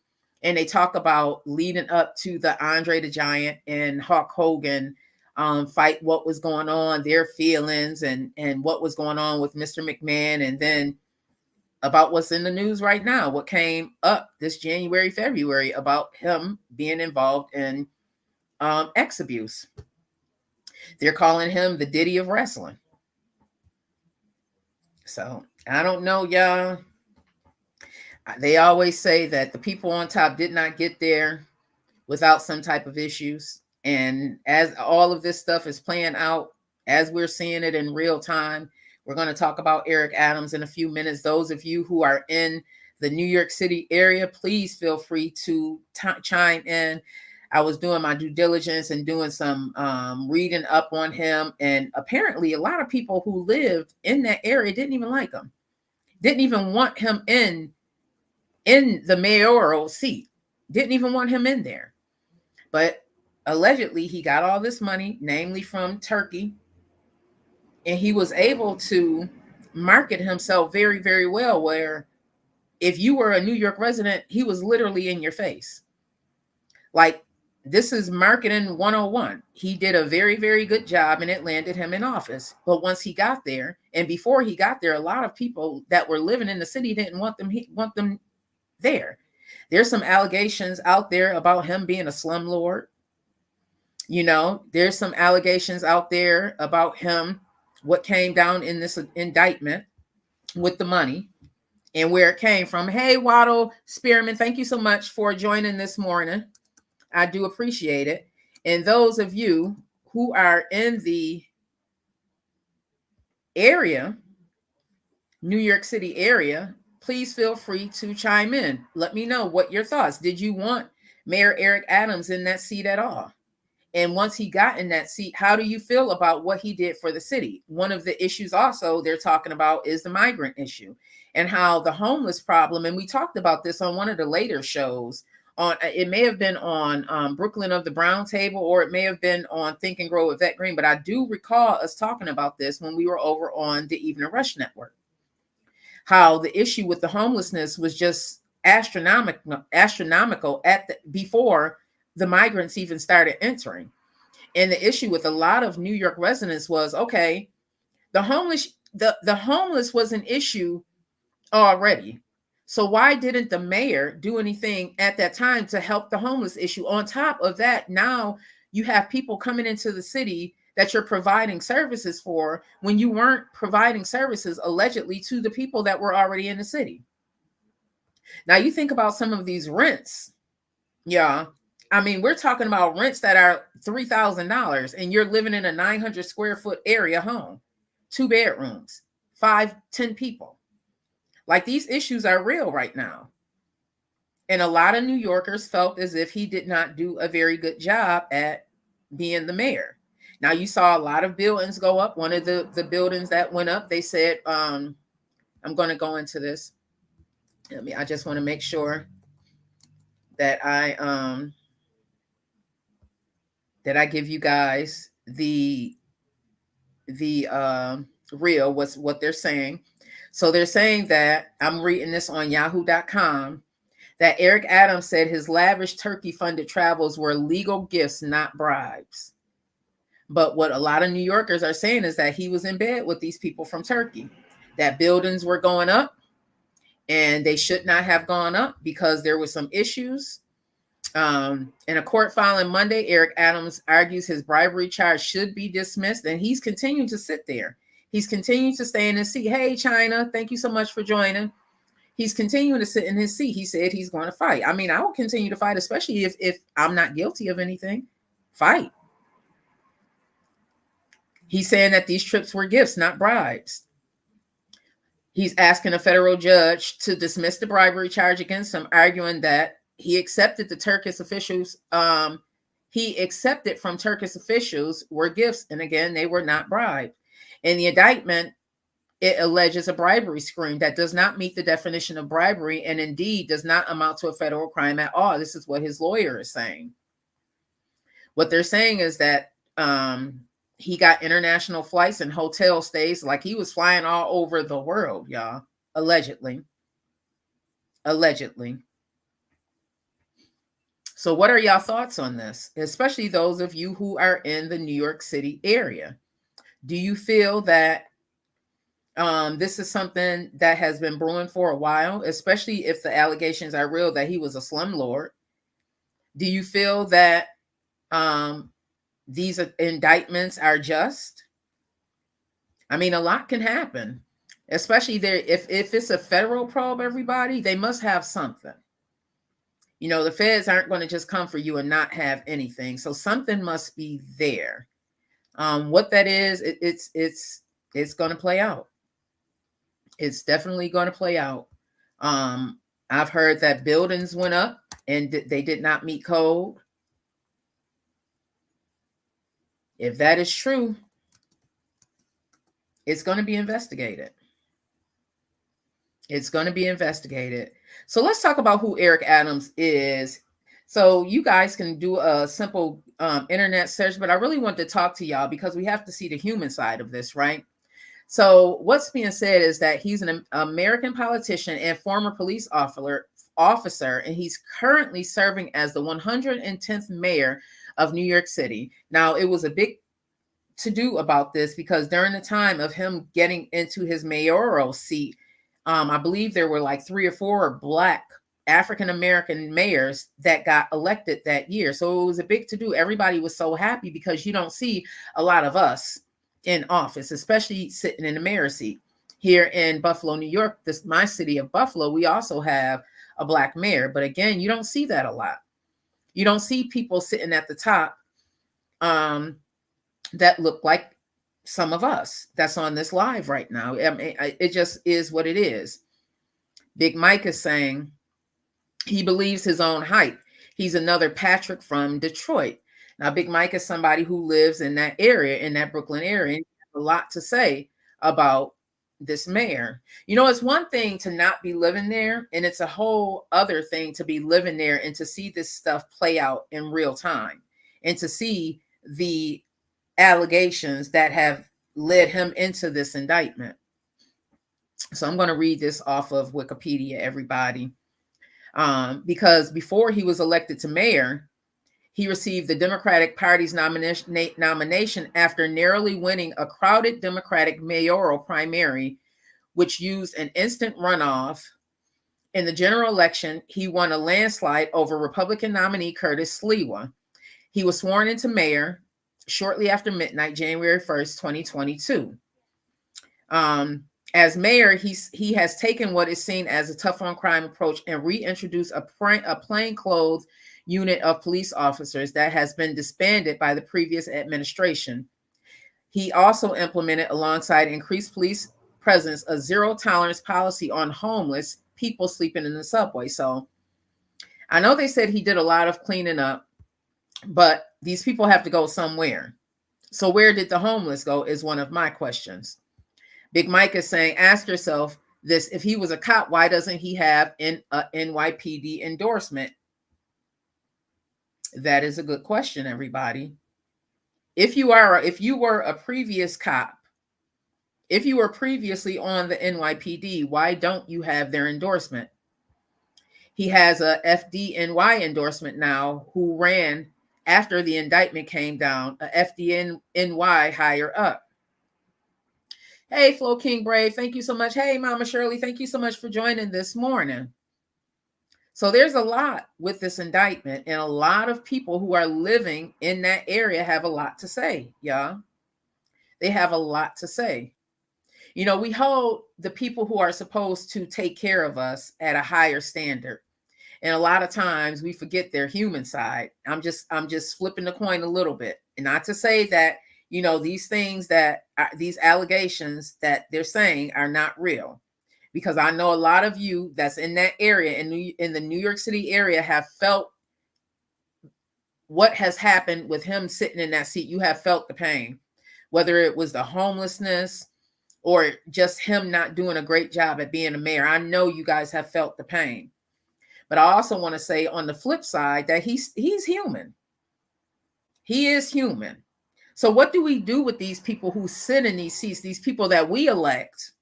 And they talk about leading up to the Andre the Giant and Hulk Hogan fight, what was going on, their feelings, and what was going on with Mr. McMahon. And then about what's in the news right now, what came up this January, February about him being involved in ex abuse. They're calling him the Diddy of wrestling. So I don't know, y'all. They always say that the people on top did not get there without some type of issues. And as all of this stuff is playing out, as we're seeing it in real time, we're going to talk about Eric Adams in a few minutes. Those of you who are in the New York City area, please feel free to chime in. I was doing my due diligence and doing some reading up on him. And apparently a lot of people who lived in that area didn't even like him, didn't even want him in the mayoral seat, didn't even want him in there. But allegedly he got all this money, namely from Turkey, and he was able to market himself very, very well, where if you were a New York resident, he was literally in your face. Like, this is marketing 101. He did a very, very good job, and it landed him in office. But once he got there, and before he got there, a lot of people that were living in the city didn't want them there. There's some allegations out there about him being a slumlord. You know, there's some allegations out there about him, what came down in this indictment with the money and where it came from. Hey, Waddle Spearman, thank you so much for joining this morning. I do appreciate it. And those of you who are in the area, New York City area, please feel free to chime in. Let me know what your thoughts. Did you want Mayor Eric Adams in that seat at all? And once he got in that seat, how do you feel about what he did for the city? One of the issues also they're talking about is the migrant issue and how the homeless problem, and we talked about this on one of the later shows, on it may have been on Brooklyn of the Brown Table, or it may have been on Think and Grow with VETTE Green, but I do recall us talking about this when we were over on the Evening Rush Network, how the issue with the homelessness was just astronomical before the migrants even started entering. And the issue with a lot of New York residents was, okay, the homeless was an issue already. So why didn't the mayor do anything at that time to help the homeless issue? On top of that, now you have people coming into the city that you're providing services for when you weren't providing services allegedly to the people that were already in the city. Now you think about some of these rents. Yeah. I mean, we're talking about rents that are $3,000 and you're living in a 900 square foot area home, 2 bedrooms, 5-10 people. Like, these issues are real right now. And a lot of New Yorkers felt as if he did not do a very good job at being the mayor. Now, you saw a lot of buildings go up. One of the buildings that went up, they said, I'm going to go into this. I just want to make sure that I give you guys the real, what they're saying. So they're saying that, I'm reading this on yahoo.com, that Eric Adams said his lavish Turkey-funded travels were legal gifts, not bribes. But what a lot of New Yorkers are saying is that he was in bed with these people from Turkey, that buildings were going up and they should not have gone up because there were some issues. In a court filing Monday, Eric Adams argues his bribery charge should be dismissed, and he's continuing to sit there. He's continuing to stay in his seat. Hey, China, thank you so much for joining. He's continuing to sit in his seat. He said he's going to fight. I mean, I will continue to fight, especially if I'm not guilty of anything. Fight. He's saying that these trips were gifts, not bribes. He's asking a federal judge to dismiss the bribery charge against him, arguing that he accepted the Turkish officials. He accepted from Turkish officials were gifts, and again, they were not bribed. In the indictment, it alleges a bribery scheme that does not meet the definition of bribery, and indeed does not amount to a federal crime at all. This is what his lawyer is saying. What they're saying is that he got international flights and hotel stays, like he was flying all over the world, y'all. Allegedly. So what are y'all thoughts on this? Especially those of you who are in the New York City area. Do you feel that This is something that has been brewing for a while, especially if the allegations are real that he was a slumlord. Do you feel that these indictments are just? I mean, a lot can happen, especially there if it's a federal probe. Everybody, they must have something. You know, the feds aren't going to just come for you and not have anything. So something must be there. What that is, it's going to play out. It's definitely going to play out. I've heard that buildings went up and they did not meet code. If that is true, it's going to be investigated. It's going to be investigated. So let's talk about who Eric Adams is. So you guys can do a simple internet search, but I really want to talk to y'all because we have to see the human side of this, right? So what's being said is that he's an American politician and former police officer, and he's currently serving as the 110th mayor of New York City. Now, it was a big to-do about this because during the time of him getting into his mayoral seat, I believe there were like 3 or 4 Black African-American mayors that got elected that year. So it was a big to-do. Everybody was so happy because you don't see a lot of us in office, especially sitting in the mayor seat. Here in Buffalo, New York, my city of Buffalo, we also have a Black mayor. But again, you don't see that a lot. You don't see people sitting at the top that look like some of us that's on this live right now. I mean, it just is what it is. Big Mike is saying he believes his own hype. He's another Patrick from Detroit. Now, Big Mike is somebody who lives in that area, in that Brooklyn area, and has a lot to say about this mayor. You know, it's one thing to not be living there, and it's a whole other thing to be living there and to see this stuff play out in real time and to see the allegations that have led him into this indictment. So I'm going to read this off of Wikipedia, everybody, because before he was elected to mayor, he received the Democratic Party's nomination after narrowly winning a crowded Democratic mayoral primary, which used an instant runoff. In the general election, he won a landslide over Republican nominee Curtis Sliwa. He was sworn into mayor shortly after midnight, January 1st, 2022. As mayor, he has taken what is seen as a tough on crime approach and reintroduced a plainclothes unit of police officers that has been disbanded by the previous administration. He also implemented, alongside increased police presence, a zero tolerance policy on homeless people sleeping in the subway. So I know they said he did a lot of cleaning up, but these people have to go somewhere. So where did the homeless go is one of my questions. Big Mike is saying, ask yourself this: if he was a cop, why doesn't he have an NYPD endorsement? That is a good question, everybody. If you were a previous cop, if you were previously on the NYPD, why don't you have their endorsement? He has a FDNY endorsement now, who ran after the indictment came down, a FDNY higher up. Hey, Flo King Brave, thank you so much. Hey, Mama Shirley, thank you so much for joining this morning. So there's a lot with this indictment, and a lot of people who are living in that area have a lot to say, y'all. They have a lot to say. You know, we hold the people who are supposed to take care of us at a higher standard. And a lot of times we forget their human side. I'm just flipping the coin a little bit. And not to say that, you know, these things that these allegations that they're saying are not real, because I know a lot of you that's in that area, in the New York City area, have felt what has happened with him sitting in that seat. You have felt the pain, whether it was the homelessness or just him not doing a great job at being a mayor. I know you guys have felt the pain. But I also want to say on the flip side that he's human. He is human. So what do we do with these people who sit in these seats, these people that we elect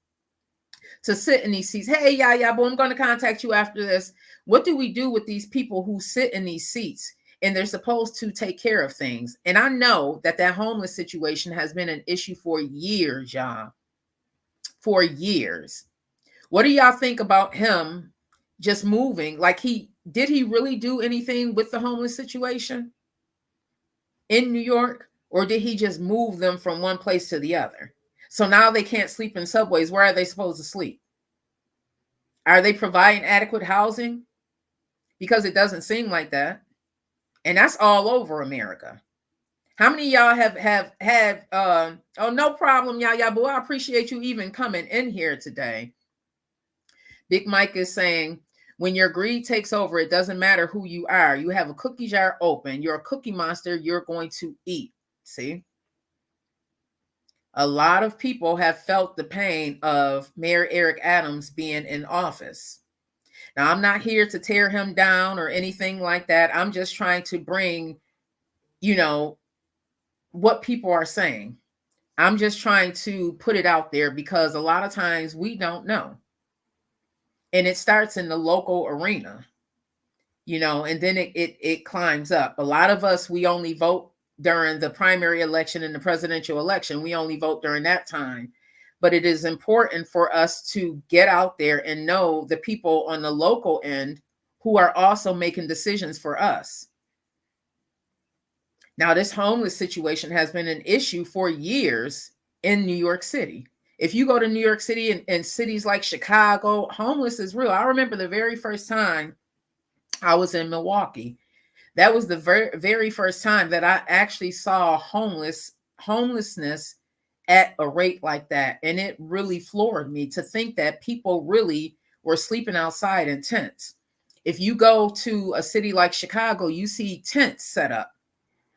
to sit in these seats? Hey, yeah, boy, I'm going to contact you after this. What do we do with these people who sit in these seats and they're supposed to take care of things? And I know that homeless situation has been an issue for years, y'all. for years. What do y'all think about him just moving? Like, did he really do anything with the homeless situation in New York? Or did he just move them from one place to the other? So now they can't sleep in subways. Where are they supposed to sleep? Are they providing adequate housing? Because it doesn't seem like that. And that's all over America. How many of y'all have had, oh, no problem, Yaya Boo. I appreciate you even coming in here today. Big Mike is saying, when your greed takes over, it doesn't matter who you are. You have a cookie jar open. You're a cookie monster. You're going to eat. See? A lot of people have felt the pain of Mayor Eric Adams being in office. Now, I'm not here to tear him down or anything like that. I'm just trying to bring, what people are saying. I'm just trying to put it out there because a lot of times we don't know. And it starts in the local arena, and then it climbs up. A lot of us, we only vote during the primary election and the presidential election. We only vote during that time. But it is important for us to get out there and know the people on the local end who are also making decisions for us. Now, this homeless situation has been an issue for years in New York City. If you go to New York City and cities like Chicago, homeless is real. I remember the very first time I was in Milwaukee. That was the very first time that I actually saw homelessness at a rate like that. And it really floored me to think that people really were sleeping outside in tents. If you go to a city like Chicago, you see tents set up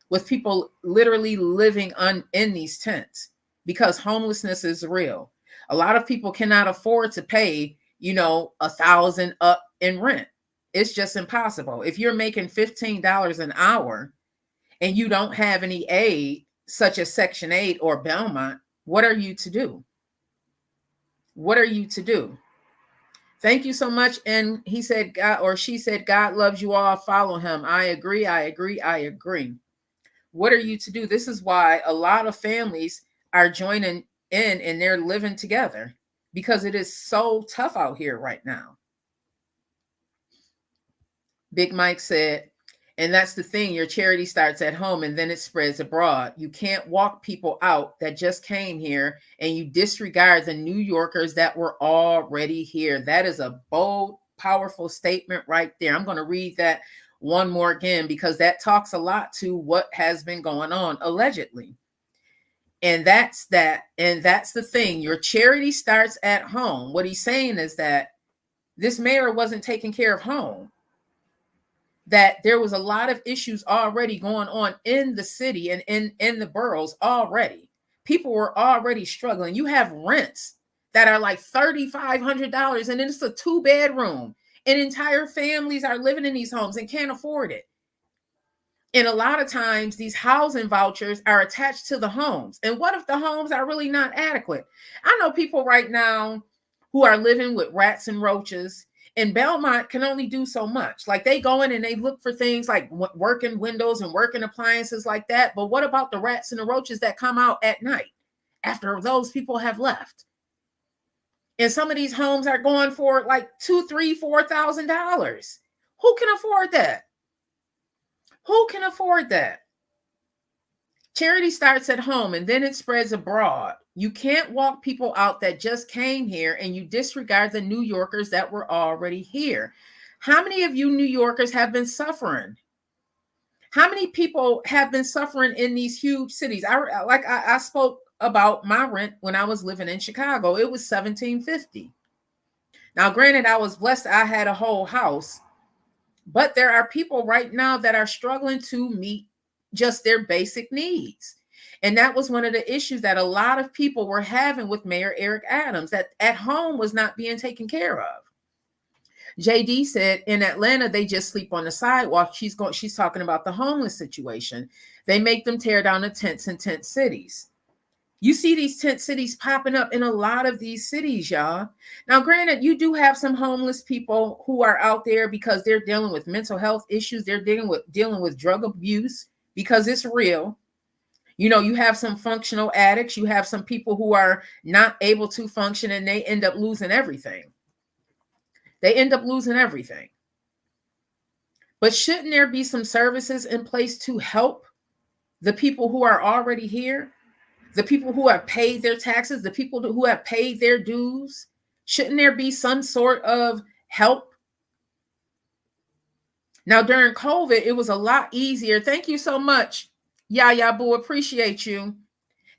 with people literally living in these tents because homelessness is real. A lot of people cannot afford to pay, $1,000 up in rent. It's just impossible. If you're making $15 an hour and you don't have any aid, such as Section 8 or Belmont, what are you to do? What are you to do? Thank you so much. And he said, God, or she said, God loves you all. Follow him. I agree. I agree. I agree. What are you to do? This is why a lot of families are joining in and they're living together because it is so tough out here right now. Big Mike said, and that's the thing, your charity starts at home and then it spreads abroad. You can't walk people out that just came here and you disregard the New Yorkers that were already here. That is a bold, powerful statement right there. I'm going to read that one more again because that talks a lot to what has been going on allegedly. And that's that. And that's the thing. Your charity starts at home. What he's saying is that this mayor wasn't taking care of home. That there was a lot of issues already going on in the city and in the boroughs already. People were already struggling. You have rents that are like $3,500 and then it's a 2-bedroom and entire families are living in these homes and can't afford it. And a lot of times these housing vouchers are attached to the homes. And what if the homes are really not adequate? I know people right now who are living with rats and roaches. And Belmont can only do so much. Like they go in and they look for things like working windows and working appliances like that. But what about the rats and the roaches that come out at night after those people have left? And some of these homes are going for like $2,000, $3,000, $4,000. Who can afford that? Who can afford that? Charity starts at home and then it spreads abroad. You can't walk people out that just came here and you disregard the New Yorkers that were already here. How many of you New Yorkers have been suffering? How many people have been suffering in these huge cities? I spoke about my rent when I was living in Chicago. It was $1,750. Now, granted, I was blessed. I had a whole house, but there are people right now that are struggling to meet just their basic needs. And that was one of the issues that a lot of people were having with Mayor Eric Adams, that at home was not being taken care of. JD said in Atlanta, they just sleep on the sidewalk. She's talking about the homeless situation. They make them tear down the tents in tent cities. You see these tent cities popping up in a lot of these cities, y'all. Now, granted, you do have some homeless people who are out there because they're dealing with mental health issues. They're dealing with drug abuse because it's real. You know, you have some functional addicts, you have some people who are not able to function and they end up losing everything. They end up losing everything. But shouldn't there be some services in place to help the people who are already here? The people who have paid their taxes, the people who have paid their dues? Shouldn't there be some sort of help? Now, during COVID, it was a lot easier. Thank you so much. Yeah, boo, appreciate you.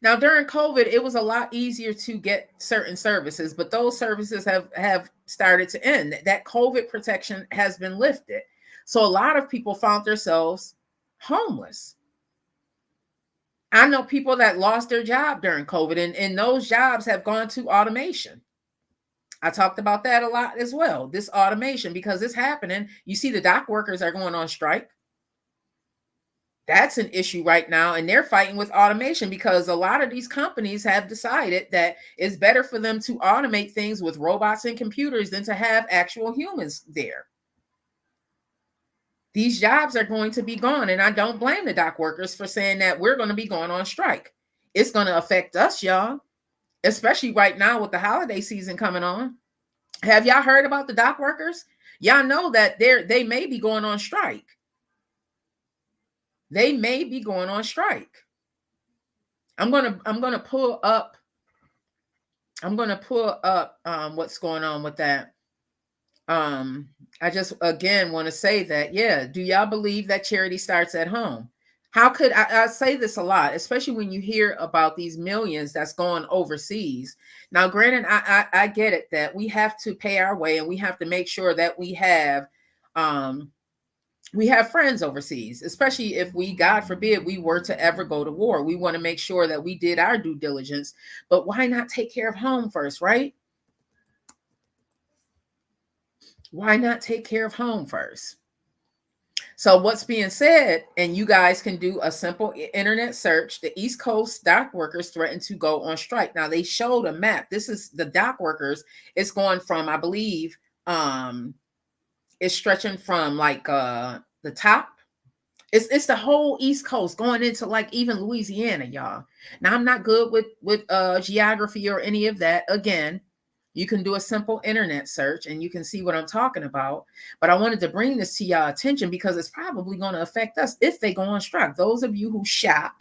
Now, during COVID, it was a lot easier to get certain services, but those services have started to end. That COVID protection has been lifted. So a lot of people found themselves homeless. I know people that lost their job during COVID, and those jobs have gone to automation. I talked about that a lot as well, this automation, because it's happening. You see the dock workers are going on strike. That's an issue right now, and they're fighting with automation because a lot of these companies have decided that it's better for them to automate things with robots and computers than to have actual humans there. These jobs are going to be gone, and I don't blame the dock workers for saying that we're going to be going on strike. It's going to affect us, y'all, especially right now with the holiday season coming on. Have y'all heard about the dock workers? Y'all know that they may be going on strike. They may be going on strike. I'm gonna pull up what's going on with that. I just again want to say that, yeah, do y'all believe that charity starts at home? How could I say this a lot, especially when you hear about these millions that's going overseas. Now, granted, I get it that we have to pay our way and we have to make sure that we have friends overseas, especially if we, God forbid, we were to ever go to war. We want to make sure that we did our due diligence, but why not take care of home first, right? Why not take care of home first? So what's being said, and you guys can do a simple internet search, the East Coast dock workers threatened to go on strike. Now they showed a map. This is the dock workers. It's going from, I believe, it's stretching from like the top. It's the whole East Coast going into like even Louisiana, y'all. Now I'm not good with geography or any of that. Again, you can do a simple internet search and you can see what I'm talking about. But I wanted to bring this to y'all attention because it's probably going to affect us if they go on strike. Those of you who shop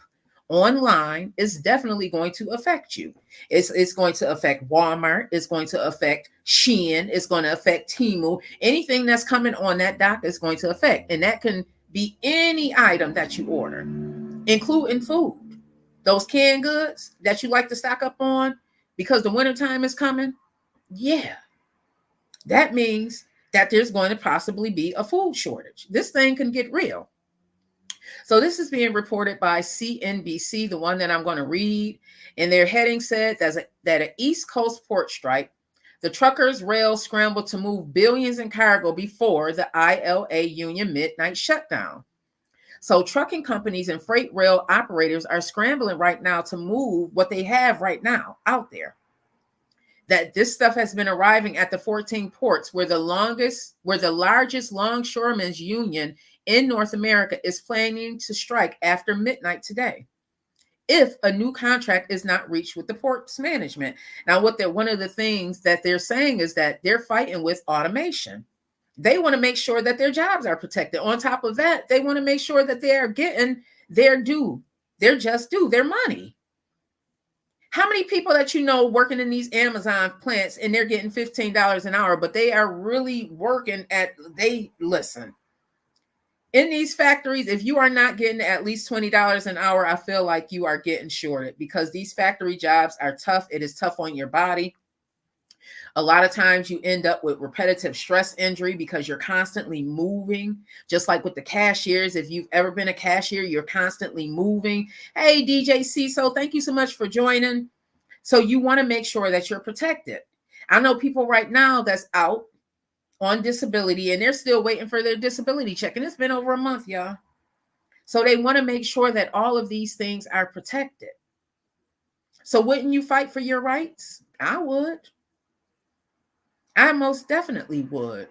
online, is definitely going to affect you. It's going to affect Walmart. It's going to affect Shein. It's going to affect Temu. Anything that's coming on that dock is going to affect. And that can be any item that you order, including food. Those canned goods that you like to stock up on because the wintertime is coming. Yeah, that means that there's going to possibly be a food shortage. This thing can get real. So this is being reported by CNBC, the one that I'm going to read. And their heading said that an East Coast port strike, the truckers' rail scrambled to move billions in cargo before the ILA union midnight shutdown. So trucking companies and freight rail operators are scrambling right now to move what they have right now out there. That this stuff has been arriving at the 14 ports where the largest longshoremen's union in North America is planning to strike after midnight today, if a new contract is not reached with the ports management. Now, one of the things that they're saying is that they're fighting with automation. They want to make sure that their jobs are protected. On top of that, they want to make sure that they are getting their due, their just due, their money. How many people that you know working in these Amazon plants and they're getting $15 an hour, but they are really working listen. In these factories, if you are not getting at least $20 an hour, I feel like you are getting shorted because these factory jobs are tough. It is tough on your body. A lot of times you end up with repetitive stress injury because you're constantly moving, just like with the cashiers. If you've ever been a cashier, you're constantly moving. Hey, DJ CISO, thank you so much for joining. So you want to make sure that you're protected. I know people right now that's out on disability and they're still waiting for their disability check. And it's been over a month, y'all. So they want to make sure that all of these things are protected. So wouldn't you fight for your rights? I would. I most definitely would.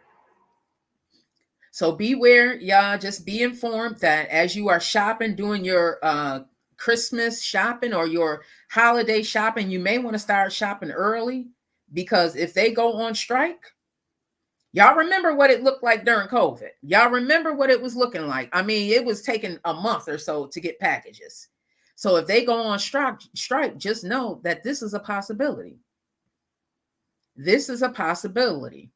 So beware, y'all. Just be informed that as you are shopping, doing your Christmas shopping or your holiday shopping, you may want to start shopping early, because if they go on strike, y'all remember what it looked like during COVID. Y'all remember what it was looking like. I mean, it was taking a month or so to get packages. So if they go on strike, just know that this is a possibility. This is a possibility.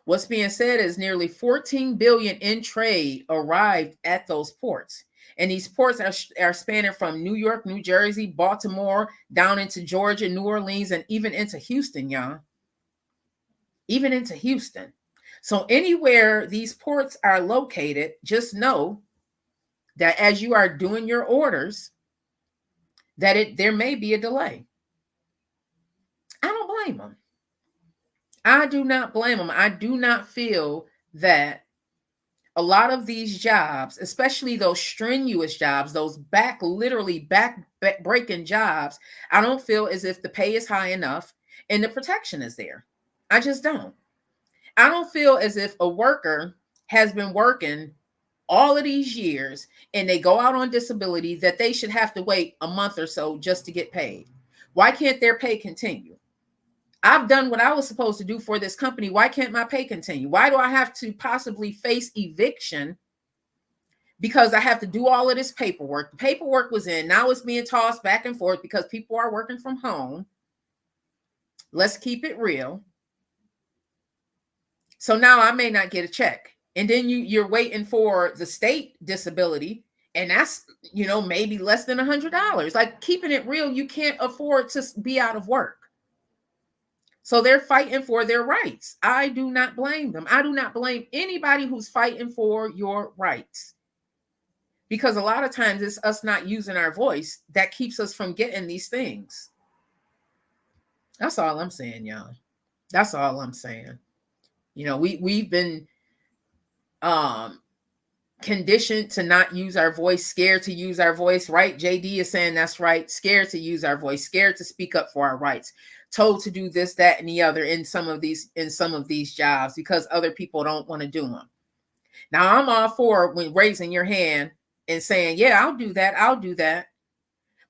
What's being said is nearly 14 billion in trade arrived at those ports. And these ports are spanning from New York, New Jersey, Baltimore, down into Georgia, New Orleans, and even into Houston, y'all. Even into Houston. So anywhere these ports are located, just know that as you are doing your orders, that there may be a delay. I don't blame them. I do not blame them. I do not feel that a lot of these jobs, especially those strenuous jobs, those literally back-breaking jobs, I don't feel as if the pay is high enough and the protection is there. I just don't. I don't feel as if a worker has been working all of these years and they go out on disability that they should have to wait a month or so just to get paid. Why can't their pay continue? I've done what I was supposed to do for this company. Why can't my pay continue? Why do I have to possibly face eviction because I have to do all of this paperwork? The paperwork was in. Now it's being tossed back and forth because people are working from home. Let's keep it real. So now I may not get a check. And then you're waiting for the state disability. And that's, maybe less than $100. Like, keeping it real, you can't afford to be out of work. So they're fighting for their rights. I do not blame them. I do not blame anybody who's fighting for your rights. Because a lot of times it's us not using our voice that keeps us from getting these things. That's all I'm saying, y'all. That's all I'm saying. We've been conditioned to not use our voice, scared to use our voice, right? JD is saying that's right. Scared to use our voice, scared to speak up for our rights, told to do this, that, and the other in some of these jobs because other people don't want to do them. Now, I'm all for when raising your hand and saying, yeah, I'll do that. I'll do that.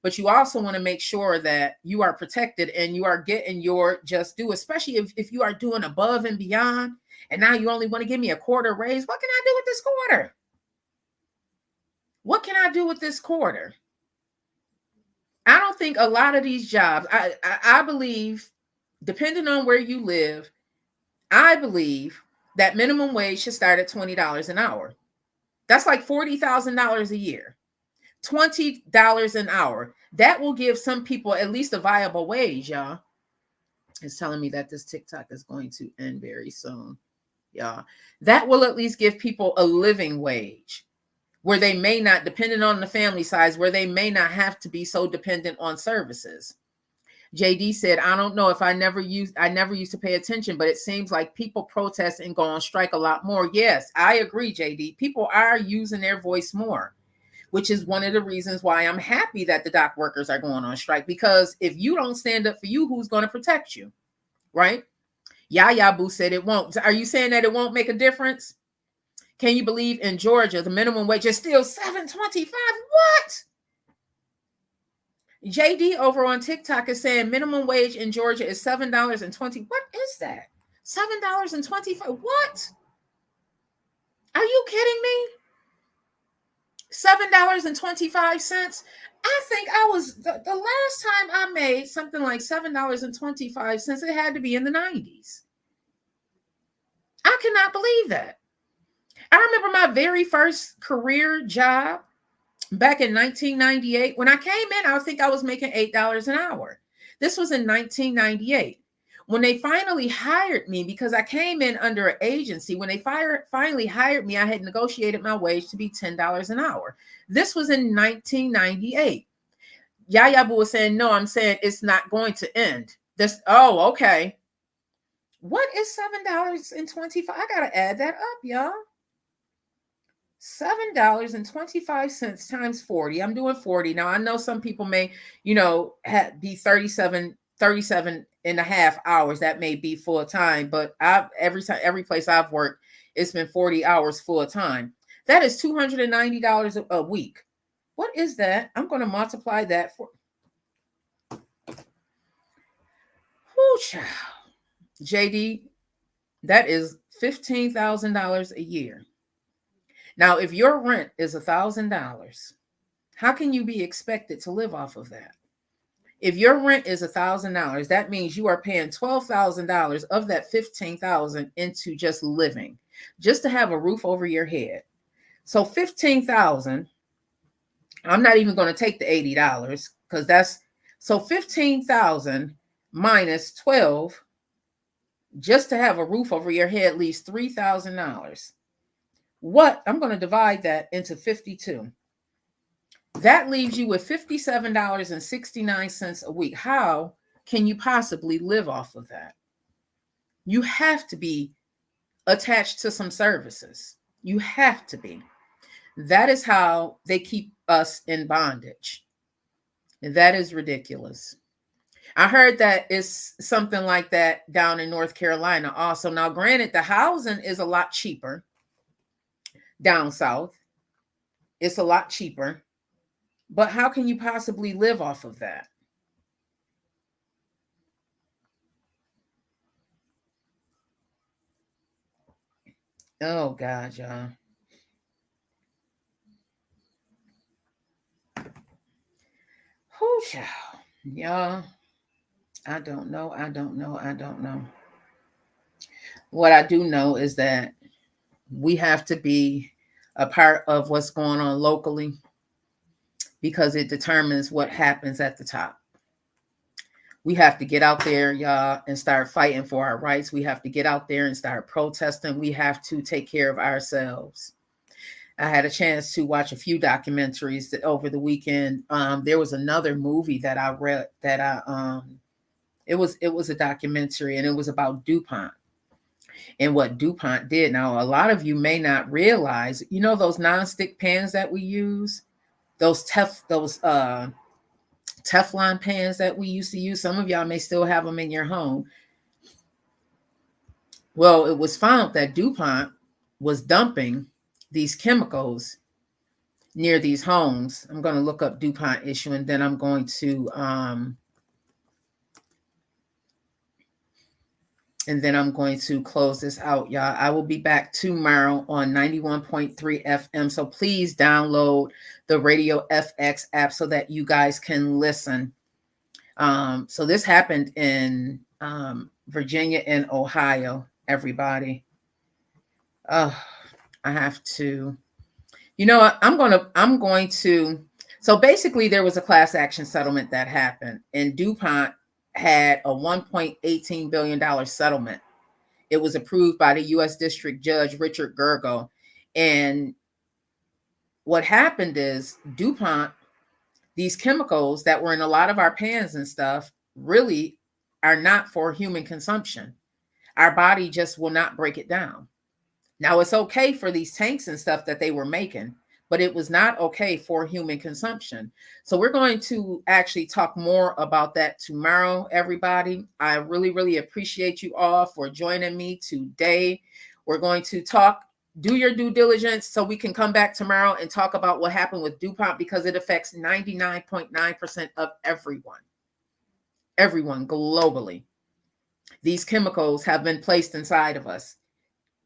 But you also want to make sure that you are protected and you are getting your just due, especially if you are doing above and beyond. And now you only want to give me a quarter raise. What can I do with this quarter? What can I do with this quarter? I don't think a lot of these jobs, I believe, depending on where you live, I believe that minimum wage should start at $20 an hour. That's like $40,000 a year. $20 an hour. That will give some people at least a viable wage, y'all. It's telling me that this TikTok is going to end very soon, y'all. That will at least give people a living wage where they may not, depending on the family size, where they may not have to be so dependent on services. JD said, I don't know if I never used to pay attention, but it seems like people protest and go on strike a lot more. Yes, I agree, JD. People are using their voice more, which is one of the reasons why I'm happy that the dock workers are going on strike, because if you don't stand up for you, who's going to protect you, right? Yaya Boo said it won't. Are you saying that it won't make a difference? Can you believe in Georgia, the minimum wage is still $7.25? What? JD over on TikTok is saying minimum wage in Georgia is $7.20. What is that? $7.25? What? Are you kidding me? $7.25. I think I was the last time I made something like $7.25. It had to be in the 90s. I cannot believe that. I remember my very first career job back in 1998. When I came in, I think I was making $8 an hour. This was in 1998. When they finally hired me, because I came in under an agency, when they finally hired me, I had negotiated my wage to be $10 an hour. This was in 1998. Yaya Boo was saying, no, I'm saying it's not going to end. Oh, okay. What is $7.25? I got to add that up, y'all. $7.25 times 40. I'm doing 40. Now, I know some people may, be 37 and a half hours. That may be full time, but every place I've worked, it's been 40 hours full time. That is $290 a week. What is that? I'm going to multiply that for whoo, child. JD, that is $15,000 a year. Now, if your rent is $1,000, how can you be expected to live off of that? If your rent is $1,000, that means you are paying $12,000 of that $15,000 into just living, just to have a roof over your head. So $15,000. I'm not even going to take the $80 because that's so 15,000 minus 12 just to have a roof over your head leaves $3,000. What? I'm going to divide that into 52. That leaves you with $57.69 a week. How can you possibly live off of that? You have to be attached to some services. You have to be. That is how they keep us in bondage. And that is ridiculous. I heard that it's something like that down in North Carolina also. Now, granted, the housing is a lot cheaper down south. It's a lot cheaper. But how can you possibly live off of that? Oh, God, y'all. Oh, child. Y'all, I don't know. What I do know is that we have to be a part of what's going on locally because it determines what happens at the top. We have to get out there, y'all, and start fighting for our rights. We have to get out there and start protesting. We have to take care of ourselves. I had a chance to watch a few documentaries over the weekend. There was another movie that I read that it was a documentary, and it was about DuPont and what DuPont did. Now, a lot of you may not realize, you know, those nonstick pans that we use, those Teflon pans that we used to use. Some of y'all may still have them in your home. Well, it was found that DuPont was dumping these chemicals near these homes. I'm going to look up DuPont issue, and then I'm going to close this out, y'all. I will be back tomorrow on 91.3 FM. So please download the Radio FX app so that you guys can listen. So this happened in Virginia and Ohio, everybody. I have to, you know what? I'm going to, so basically there was a class action settlement that happened, and DuPont had a $1.18 billion settlement. It was approved by the U.S. District Judge Richard Gergel. And what happened is DuPont, these chemicals that were in a lot of our pans and stuff, really are not for human consumption. Our body just will not break it down. Now, it's okay for these tanks and stuff that they were making, but it was not okay for human consumption. So we're going to actually talk more about that tomorrow, everybody. I really, really appreciate you all for joining me today. We're going to talk, do your due diligence so we can come back tomorrow and talk about what happened with DuPont, because it affects 99.9% of everyone globally. These chemicals have been placed inside of us.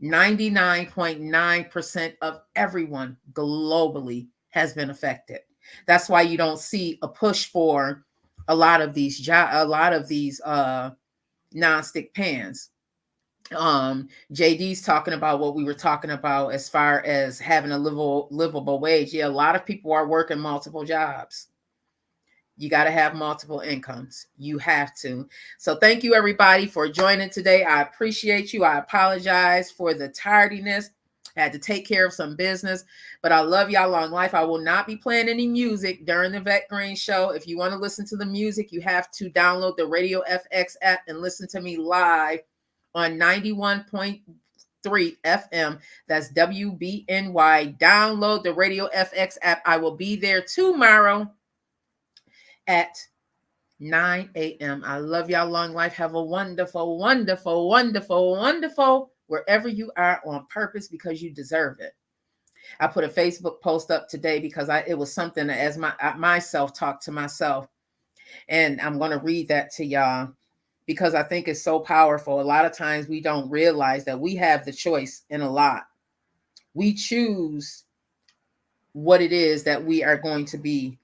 99.9% of everyone globally has been affected. That's why you don't see a push for a lot of these nonstick pans. JD's talking about what we were talking about as far as having a livable wage. Yeah, a lot of people are working multiple jobs. You got to have multiple incomes. You have to. So thank you, everybody, for joining today. I appreciate you. I apologize for the tardiness. I had to take care of some business, but I love y'all. Long life. I will not be playing any music during the VETTE GREEN Show. If you want to listen to the music, you have to download the Radio FX app and listen to me live on 91.3 FM. That's WBNY. Download the Radio FX app. I will be there tomorrow at 9 a.m. I love y'all. Long life. Have a wonderful, wonderful, wonderful, wonderful wherever you are on purpose, because you deserve it. I put a Facebook post up today because it was something that as myself talk to myself. And I'm going to read that to y'all because I think it's so powerful. A lot of times we don't realize that we have the choice in a lot. We choose what it is that we are going to be.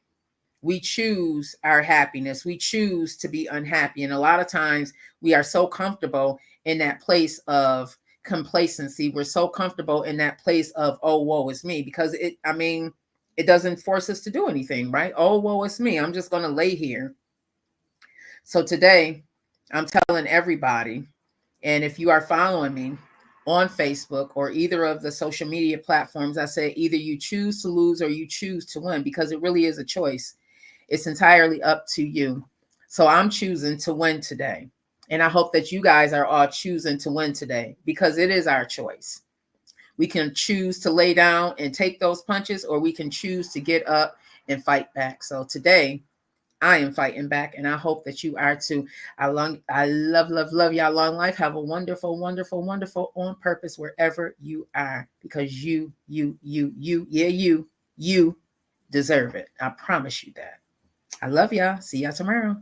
We choose our happiness. We choose to be unhappy. And a lot of times we are so comfortable in that place of complacency. We're so comfortable in that place of, oh, woe is me, because it doesn't force us to do anything, right? Oh, woe is me. I'm just going to lay here. So today I'm telling everybody, and if you are following me on Facebook or either of the social media platforms, I say either you choose to lose or you choose to win, because it really is a choice. It's entirely up to you. So I'm choosing to win today. And I hope that you guys are all choosing to win today, because it is our choice. We can choose to lay down and take those punches, or we can choose to get up and fight back. So today I am fighting back, and I hope that you are too. I love y'all. Long life. Have a wonderful, wonderful, wonderful on purpose wherever you are, because you deserve it. I promise you that. I love y'all. See y'all tomorrow.